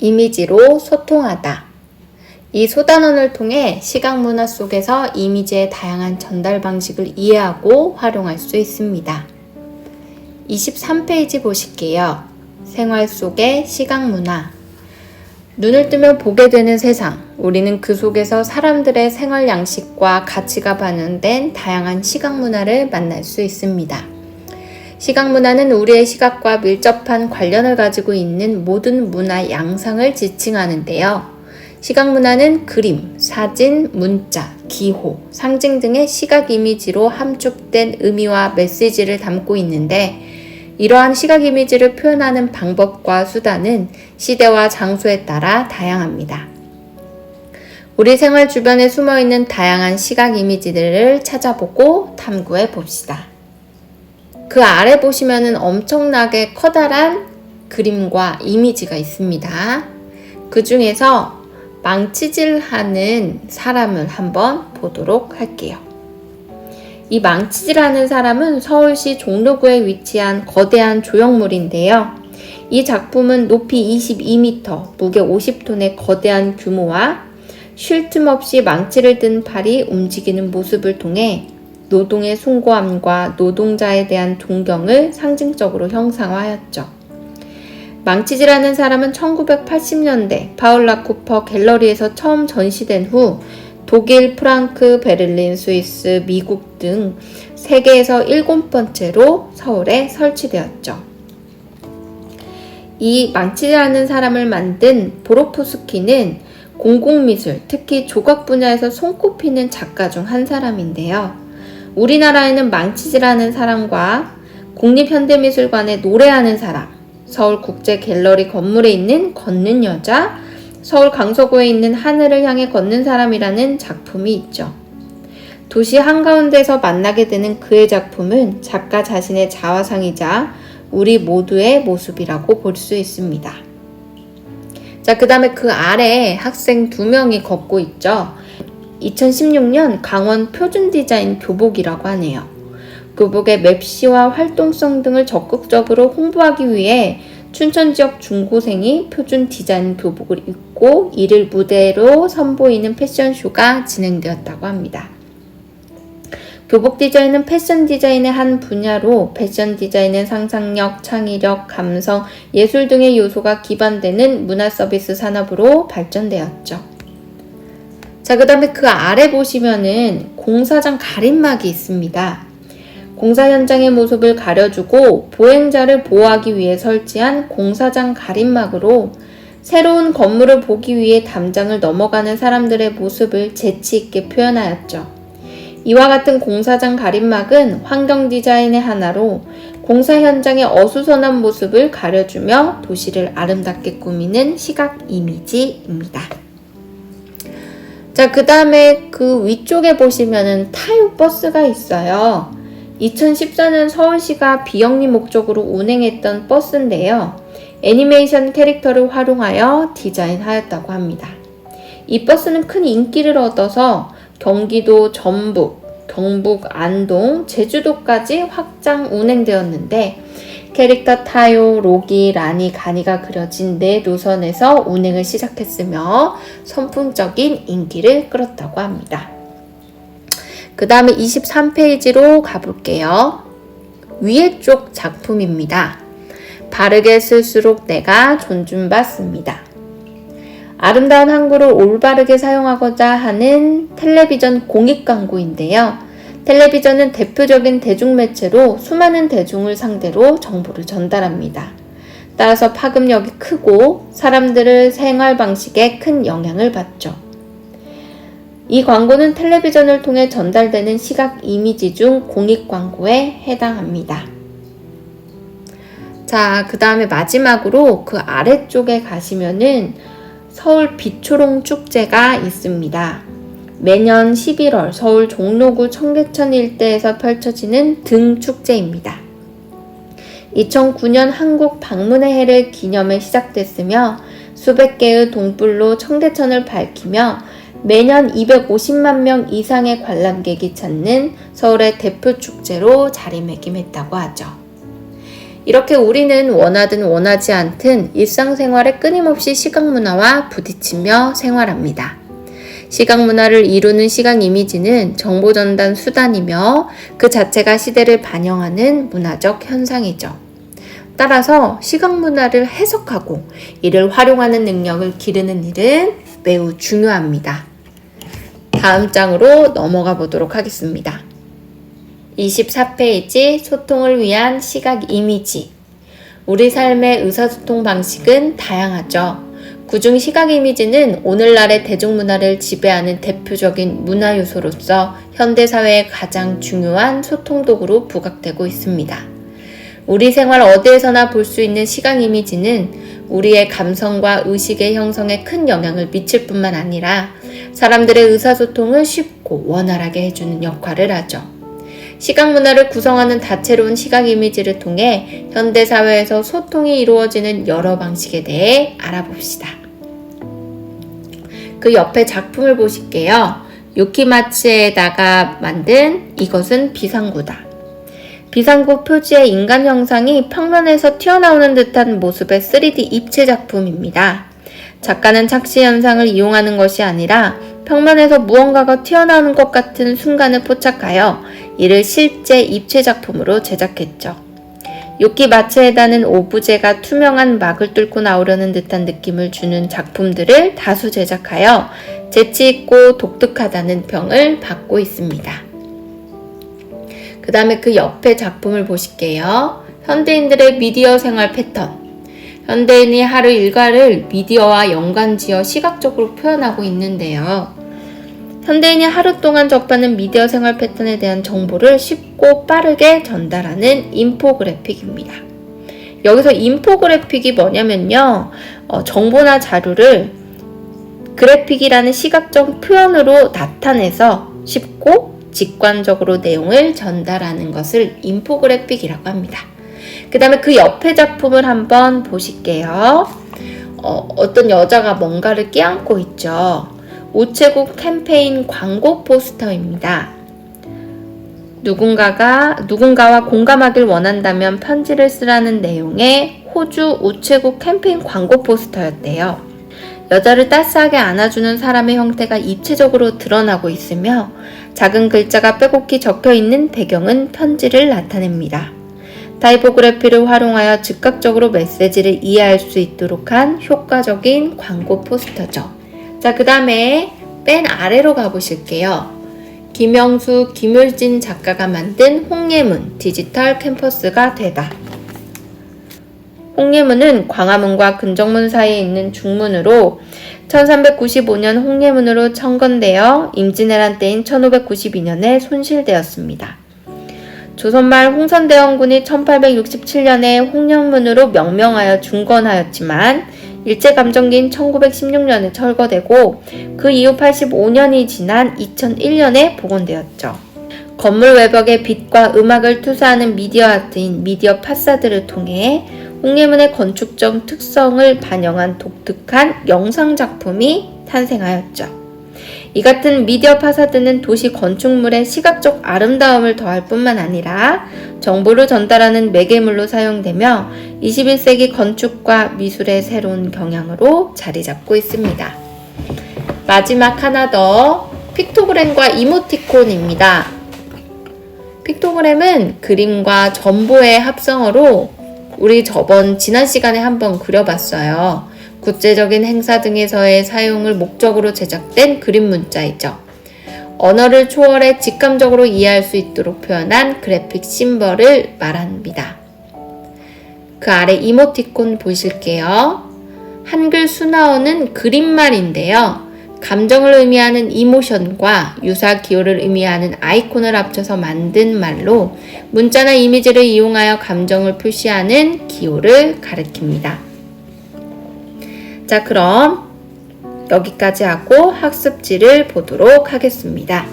이미지로 소통하다. 이 소단원을 통해 시각문화 속에서 이미지의 다양한 전달 방식을 이해하고 활용할 수 있습니다. 23페이지 보실게요. 생활 속의 시각문화. 눈을 뜨면 보게 되는 세상. 우리는 그 속에서 사람들의 생활 양식과 가치가 반영된 다양한 시각문화를 만날 수 있습니다. 시각문화는 우리의 시각과 밀접한 관련을 가지고 있는 모든 문화 양상을 지칭하는데요. 시각문화는 그림, 사진, 문자, 기호, 상징 등의 시각 이미지로 함축된 의미와 메시지를 담고 있는데 이러한 시각 이미지를 표현하는 방법과 수단은 시대와 장소에 따라 다양합니다. 우리 생활 주변에 숨어있는 다양한 시각 이미지들을 찾아보고 탐구해 봅시다. 그 아래 보시면은 엄청나게 커다란 그림과 이미지가 있습니다. 그 중에서 망치질하는 사람을 한번 보도록 할게요. 이 망치질하는 사람은 서울시 종로구에 위치한 거대한 조형물인데요. 이 작품은 높이 22m, 무게 50톤의 거대한 규모와 쉴 틈 없이 망치를 든 팔이 움직이는 모습을 통해 노동의 숭고함과 노동자에 대한 존경을 상징적으로 형상화하였죠. 망치질하는 사람은 1980년대 파울라 쿠퍼 갤러리에서 처음 전시된 후 독일, 프랑크, 베를린, 스위스, 미국 등 세계에서 7번째로 서울에 설치되었죠. 이 망치질하는 사람을 만든 보로포스키는 공공미술, 특히 조각 분야에서 손꼽히는 작가 중 한 사람인데요. 우리나라에는 망치질하는 사람과 국립현대미술관에 노래하는 사람, 서울국제갤러리 건물에 있는 걷는 여자, 서울 강서구에 있는 하늘을 향해 걷는 사람이라는 작품이 있죠. 도시 한가운데서 만나게 되는 그의 작품은 작가 자신의 자화상이자 우리 모두의 모습이라고 볼 수 있습니다. 자, 그 다음에 그 아래 학생 2명이 걷고 있죠. 2016년 강원 표준 디자인 교복이라고 하네요. 교복의 맵시와 활동성 등을 적극적으로 홍보하기 위해 춘천 지역 중고생이 표준 디자인 교복을 입고 이를 무대로 선보이는 패션쇼가 진행되었다고 합니다. 교복 디자인은 패션 디자인의 한 분야로 패션 디자인은 상상력, 창의력, 감성, 예술 등의 요소가 기반되는 문화 서비스 산업으로 발전되었죠. 자, 그 다음에 그 아래 보시면은 공사장 가림막이 있습니다. 공사 현장의 모습을 가려주고 보행자를 보호하기 위해 설치한 공사장 가림막으로 새로운 건물을 보기 위해 담장을 넘어가는 사람들의 모습을 재치 있게 표현하였죠. 이와 같은 공사장 가림막은 환경 디자인의 하나로 공사 현장의 어수선한 모습을 가려주며 도시를 아름답게 꾸미는 시각 이미지입니다. 자, 그 다음에 그 위쪽에 보시면은 타요 버스가 있어요. 2014년 서울시가 비영리 목적으로 운행했던 버스인데요. 애니메이션 캐릭터를 활용하여 디자인하였다고 합니다. 이 버스는 큰 인기를 얻어서 경기도 전북, 경북 안동, 제주도까지 확장 운행되었는데 캐릭터 타요, 로기, 라니, 가니가 그려진 4노선에서 운행을 시작했으며 선풍적인 인기를 끌었다고 합니다. 그 다음에 23페이지로 가볼게요. 위에 쪽 작품입니다. 바르게 쓸수록 내가 존중받습니다. 아름다운 한글을 올바르게 사용하고자 하는 텔레비전 공익 광고인데요. 텔레비전은 대표적인 대중매체로 수많은 대중을 상대로 정보를 전달합니다. 따라서 파급력이 크고 사람들의 생활 방식에 큰 영향을 받죠. 이 광고는 텔레비전을 통해 전달되는 시각 이미지 중 공익 광고에 해당합니다. 자, 그 다음에 마지막으로 그 아래쪽에 가시면은 서울 비초롱 축제가 있습니다. 매년 11월 서울 종로구 청계천 일대에서 펼쳐지는 등 축제입니다. 2009년 한국 방문의 해를 기념해 시작됐으며 수백 개의 동불로 청계천을 밝히며 매년 250만 명 이상의 관람객이 찾는 서울의 대표 축제로 자리매김했다고 하죠. 이렇게 우리는 원하든 원하지 않든 일상생활에 끊임없이 시각문화와 부딪히며 생활합니다. 시각문화를 이루는 시각 이미지는 정보 전달 수단이며 그 자체가 시대를 반영하는 문화적 현상이죠. 따라서 시각문화를 해석하고 이를 활용하는 능력을 기르는 일은 매우 중요합니다. 다음 장으로 넘어가 보도록 하겠습니다. 24페이지 소통을 위한 시각 이미지. 우리 삶의 의사소통 방식은 다양하죠. 그중 시각 이미지는 오늘날의 대중문화를 지배하는 대표적인 문화 요소로서 현대사회의 가장 중요한 소통 도구로 부각되고 있습니다. 우리 생활 어디에서나 볼 수 있는 시각 이미지는 우리의 감성과 의식의 형성에 큰 영향을 미칠 뿐만 아니라 사람들의 의사소통을 쉽고 원활하게 해주는 역할을 하죠. 시각 문화를 구성하는 다채로운 시각 이미지를 통해 현대사회에서 소통이 이루어지는 여러 방식에 대해 알아봅시다. 그 옆에 작품을 보실게요. 요키마츠에다가 만든 이것은 비상구다. 비상구 표지의 인간 형상이 평면에서 튀어나오는 듯한 모습의 3D 입체 작품입니다. 작가는 착시 현상을 이용하는 것이 아니라 평면에서 무언가가 튀어나오는 것 같은 순간을 포착하여 이를 실제 입체 작품으로 제작했죠. 요키마츠에다는 오브제가 투명한 막을 뚫고 나오려는 듯한 느낌을 주는 작품들을 다수 제작하여 재치있고 독특하다는 평을 받고 있습니다. 그 다음에 그 옆에 작품을 보실게요. 현대인들의 미디어 생활 패턴. 현대인이 하루 일과를 미디어와 연관지어 시각적으로 표현하고 있는데요. 현대인이 하루 동안 접하는 미디어 생활 패턴에 대한 정보를 쉽고 빠르게 전달하는 인포그래픽입니다. 여기서 인포그래픽이 뭐냐면요. 정보나 자료를 그래픽이라는 시각적 표현으로 나타내서 쉽고 직관적으로 내용을 전달하는 것을 인포그래픽이라고 합니다. 그 다음에 그 옆에 작품을 한번 보실게요. 어떤 여자가 뭔가를 껴안고 있죠. 우체국 캠페인 광고 포스터입니다. 누군가와 공감하길 원한다면 편지를 쓰라는 내용의 호주 우체국 캠페인 광고 포스터였대요. 여자를 따스하게 안아주는 사람의 형태가 입체적으로 드러나고 있으며 작은 글자가 빼곡히 적혀있는 배경은 편지를 나타냅니다. 타이포그래피를 활용하여 즉각적으로 메시지를 이해할 수 있도록 한 효과적인 광고 포스터죠. 자, 그 다음에 맨 아래로 가보실게요. 김영수, 김율진 작가가 만든 홍예문 디지털 캠퍼스가 되다. 홍예문은 광화문과 근정문 사이에 있는 중문으로 1395년 홍예문으로 청건되어 임진왜란 때인 1592년에 손실되었습니다. 조선말 홍선대원군이 1867년에 홍영문으로 명명하여 중건하였지만 일제감정기인 1916년에 철거되고 그 이후 85년이 지난 2001년에 복원되었죠. 건물 외벽에 빛과 음악을 투사하는 미디어 아트인 미디어 파사드를 통해 홍예문의 건축적 특성을 반영한 독특한 영상작품이 탄생하였죠. 이 같은 미디어 파사드는 도시 건축물의 시각적 아름다움을 더할 뿐만 아니라 정보를 전달하는 매개물로 사용되며 21세기 건축과 미술의 새로운 경향으로 자리 잡고 있습니다. 마지막 하나 더, 픽토그램과 이모티콘입니다. 픽토그램은 그림과 정보의 합성어로 우리 지난 시간에 한번 그려봤어요. 국제적인 행사 등에서의 사용을 목적으로 제작된 그림 문자이죠. 언어를 초월해 직감적으로 이해할 수 있도록 표현한 그래픽 심벌을 말합니다. 그 아래 이모티콘 보실게요. 한글 순화어는 그림말인데요. 감정을 의미하는 이모션과 유사 기호를 의미하는 아이콘을 합쳐서 만든 말로 문자나 이미지를 이용하여 감정을 표시하는 기호를 가리킵니다. 자, 그럼 여기까지 하고 학습지를 보도록 하겠습니다.